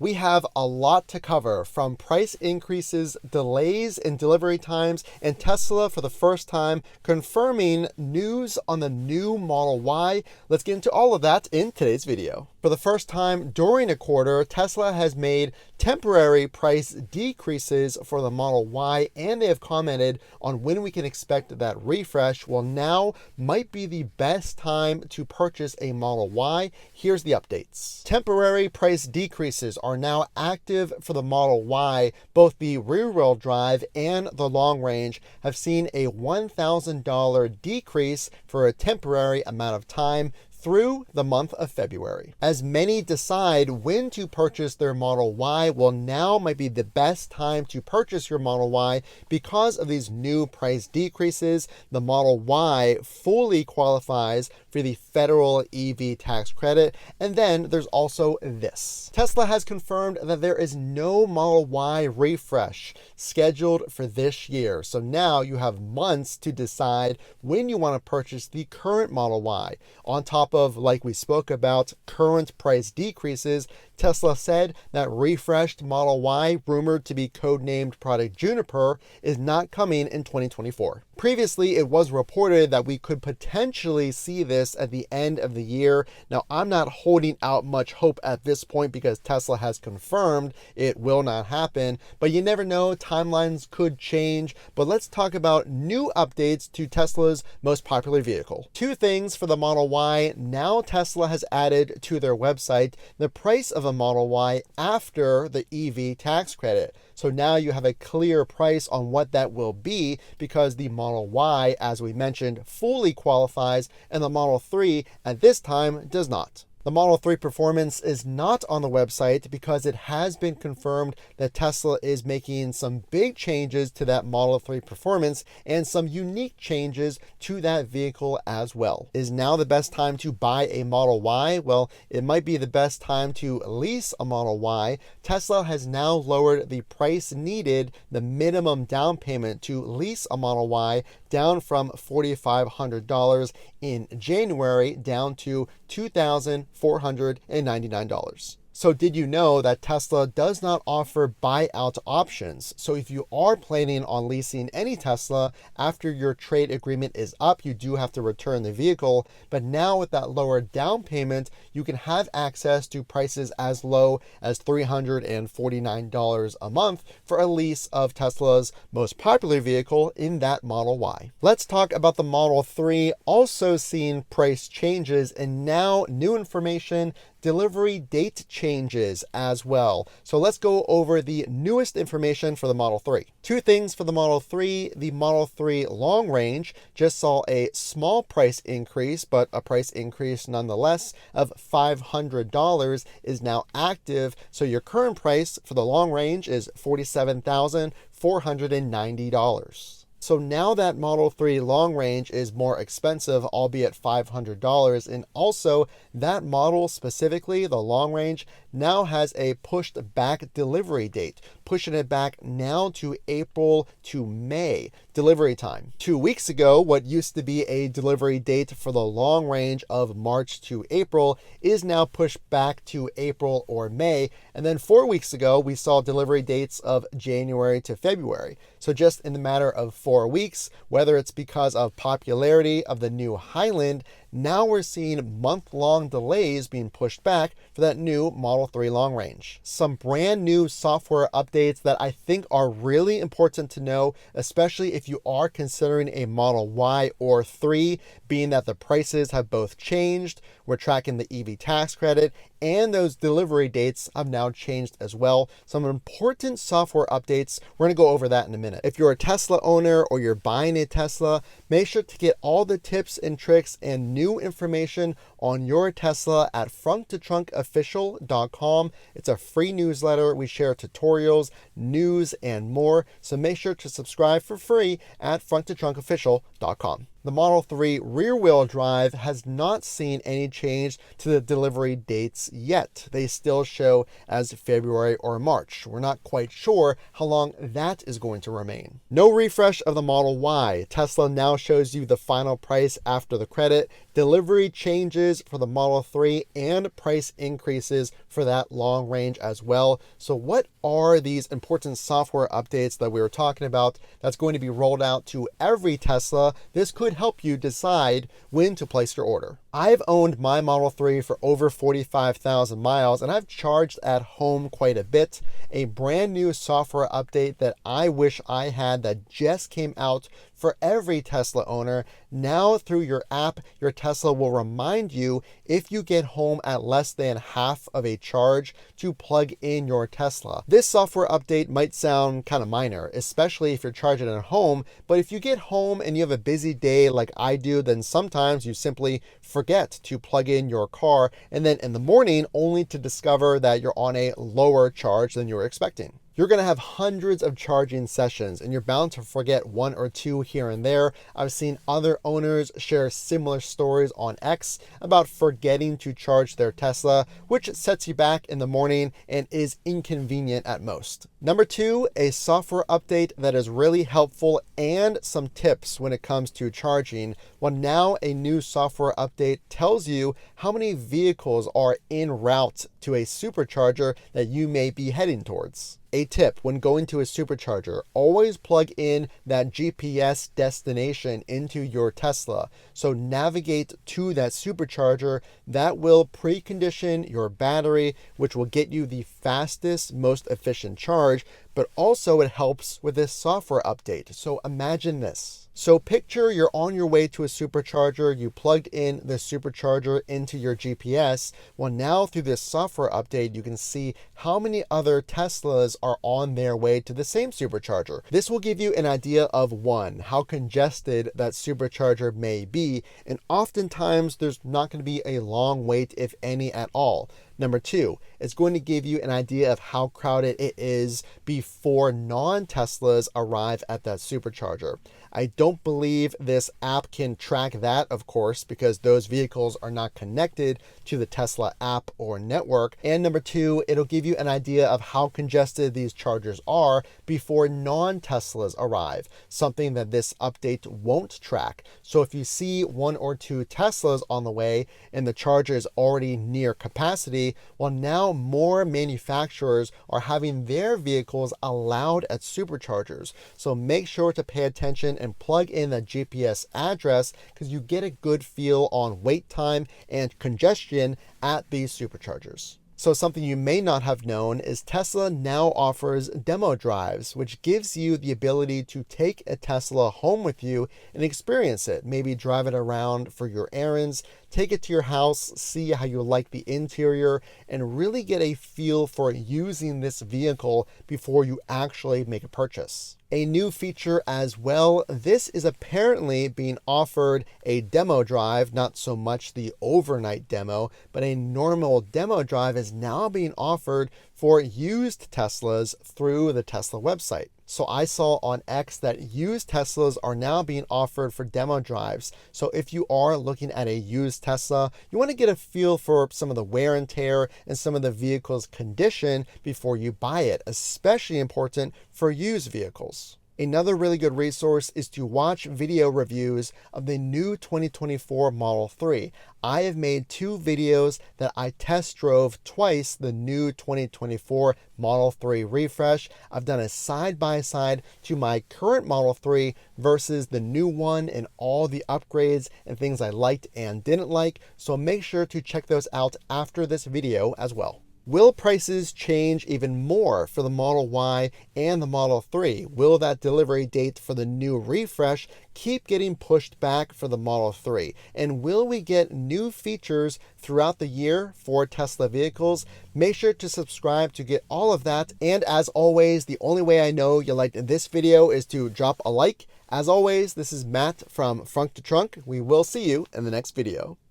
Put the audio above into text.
We have a lot to cover, from price increases, delays in delivery times, and Tesla for the first time confirming news on the new Model Y. Let's get into all of that in today's video. For the first time during a quarter, Tesla has made temporary price decreases for the Model Y, and they have commented on when we can expect that refresh. Well, now might be the best time to purchase a Model Y. Here's the updates. Temporary price decreases are now active for the Model Y. Both the rear-wheel drive and the long range have seen a $1,000 decrease for a temporary amount of time through the month of February. As many decide when to purchase their Model Y, well, now might be the best time to purchase your Model Y because of these new price decreases. The Model Y fully qualifies for the federal EV tax credit. And then there's also this. Tesla has confirmed that there is no Model Y refresh scheduled for this year. So now you have months to decide when you want to purchase the current Model Y. On top of, like we spoke about, current price decreases, Tesla said that refreshed Model Y, rumored to be codenamed Project Juniper, is not coming in 2024. Previously, it was reported that we could potentially see this at the end of the year. Now, I'm not holding out much hope at this point because Tesla has confirmed it will not happen, but you never know, timelines could change. But let's talk about new updates to Tesla's most popular vehicle. Two things for the Model Y. Now Tesla has added to their website the price of a Model Y after the EV tax credit. So now you have a clear price on what that will be, because the Model Y, as we mentioned, fully qualifies and the Model 3 at this time does not. The Model 3 Performance is not on the website because it has been confirmed that Tesla is making some big changes to that Model 3 Performance and some unique changes to that vehicle as well. Is now the best time to buy a Model Y? Well, it might be the best time to lease a Model Y. Tesla has now lowered the price needed, the minimum down payment to lease a Model Y, down from $4,500 in January down to $2,499. So did you know that Tesla does not offer buyout options? So if you are planning on leasing any Tesla after your trade agreement is up, you do have to return the vehicle. But now with that lower down payment, you can have access to prices as low as $349 a month for a lease of Tesla's most popular vehicle in that Model Y. Let's talk about the Model 3, also seeing price changes and now new information, delivery date changes as well. So let's go over the newest information for the Model 3. Two things for the Model 3. The Model 3 long range just saw a small price increase, but a price increase nonetheless of $500 is now active. So your current price for the long range is $47,490. So now that Model 3 long range is more expensive, albeit $500, and also that model specifically, the long range, now has a pushed back delivery date, pushing it back now to April to May delivery time. 2 weeks ago, what used to be a delivery date for the long range of March to April is now pushed back to April or May. And then 4 weeks ago, we saw delivery dates of January to February. So just in the matter of 4 weeks, whether it's because of popularity of the new Highland, now we're seeing month-long delays being pushed back for that new Model 3 long range. Some brand new software updates that I think are really important to know, especially if you are considering a Model Y or 3, being that the prices have both changed. We're tracking the EV tax credit, and those delivery dates have now changed as well. Some important software updates. We're going to go over that in a minute. If you're a Tesla owner or you're buying a Tesla, make sure to get all the tips and tricks and new information on your Tesla at fronttotrunkofficial.com. It's a free newsletter. We share tutorials, news, and more. So make sure to subscribe for free at fronttotrunkofficial.com. The Model 3 rear-wheel drive has not seen any change to the delivery dates yet. They still show as February or March. We're not quite sure how long that is going to remain. No refresh of the Model Y. Tesla now shows you the final price after the credit. Delivery changes changes for the Model 3 and price increases for that long range as well. So what are these important software updates that we were talking about that's going to be rolled out to every Tesla? This could help you decide when to place your order. I've owned my Model 3 for over 45,000 miles, and I've charged at home quite a bit. A brand new software update that I wish I had that just came out for every Tesla owner. Now through your app, your Tesla will remind you if you get home at less than half of a charge to plug in your Tesla. This software update might sound kind of minor, especially if you're charging at home, but if you get home and you have a busy day like I do, then sometimes you simply forget to plug in your car, and then in the morning only to discover that you're on a lower charge than you were expecting. You're going to have hundreds of charging sessions, and you're bound to forget one or two here and there. I've seen other owners share similar stories on X about forgetting to charge their Tesla, which sets you back in the morning and is inconvenient at most. Number two, a software update that is really helpful and some tips when it comes to charging. Well, now a new software update tells you how many vehicles are en route to a supercharger that you may be heading towards. A tip when going to a supercharger, always plug in that GPS destination into your Tesla. So navigate to that supercharger. That will precondition your battery, which will get you the fastest, most efficient charge, but also it helps with this software update. So imagine this. So picture you're on your way to a supercharger, you plugged in the supercharger into your GPS. Well, now through this software update, you can see how many other Teslas are on their way to the same supercharger. This will give you an idea of one, how congested that supercharger may be, and oftentimes there's not going to be a long wait, if any at all. Number two, it's going to give you an idea of how crowded it is before non-Teslas arrive at that supercharger. I don't believe this app can track that, of course, because those vehicles are not connected to the Tesla app or network. And number two, it'll give you an idea of how congested these chargers are before non-Teslas arrive, something that this update won't track. So if you see one or two Teslas on the way and the charger is already near capacity, well, now more manufacturers are having their vehicles allowed at superchargers. So make sure to pay attention and plug in the GPS address, because you get a good feel on wait time and congestion at these superchargers. So something you may not have known is Tesla now offers demo drives, which gives you the ability to take a Tesla home with you and experience it. Maybe drive it around for your errands, take it to your house, see how you like the interior, and really get a feel for using this vehicle before you actually make a purchase. A new feature as well, this is apparently being offered a demo drive, not so much the overnight demo, but a normal demo drive is now being offered for used Teslas through the Tesla website. So I saw on X that used Teslas are now being offered for demo drives. So if you are looking at a used Tesla, you want to get a feel for some of the wear and tear and some of the vehicle's condition before you buy it, especially important for used vehicles. Another really good resource is to watch video reviews of the new 2024 Model 3. I have made 2 videos that I test drove twice the new 2024 Model 3 refresh. I've done a side-by-side to my current Model 3 versus the new one and all the upgrades and things I liked and didn't like. So make sure to check those out after this video as well. Will prices change even more for the Model Y and the Model 3? Will that delivery date for the new refresh keep getting pushed back for the Model 3? And will we get new features throughout the year for Tesla vehicles? Make sure to subscribe to get all of that. And as always, the only way I know you liked this video is to drop a like. As always, this is Matt from Frunk to Trunk. We will see you in the next video.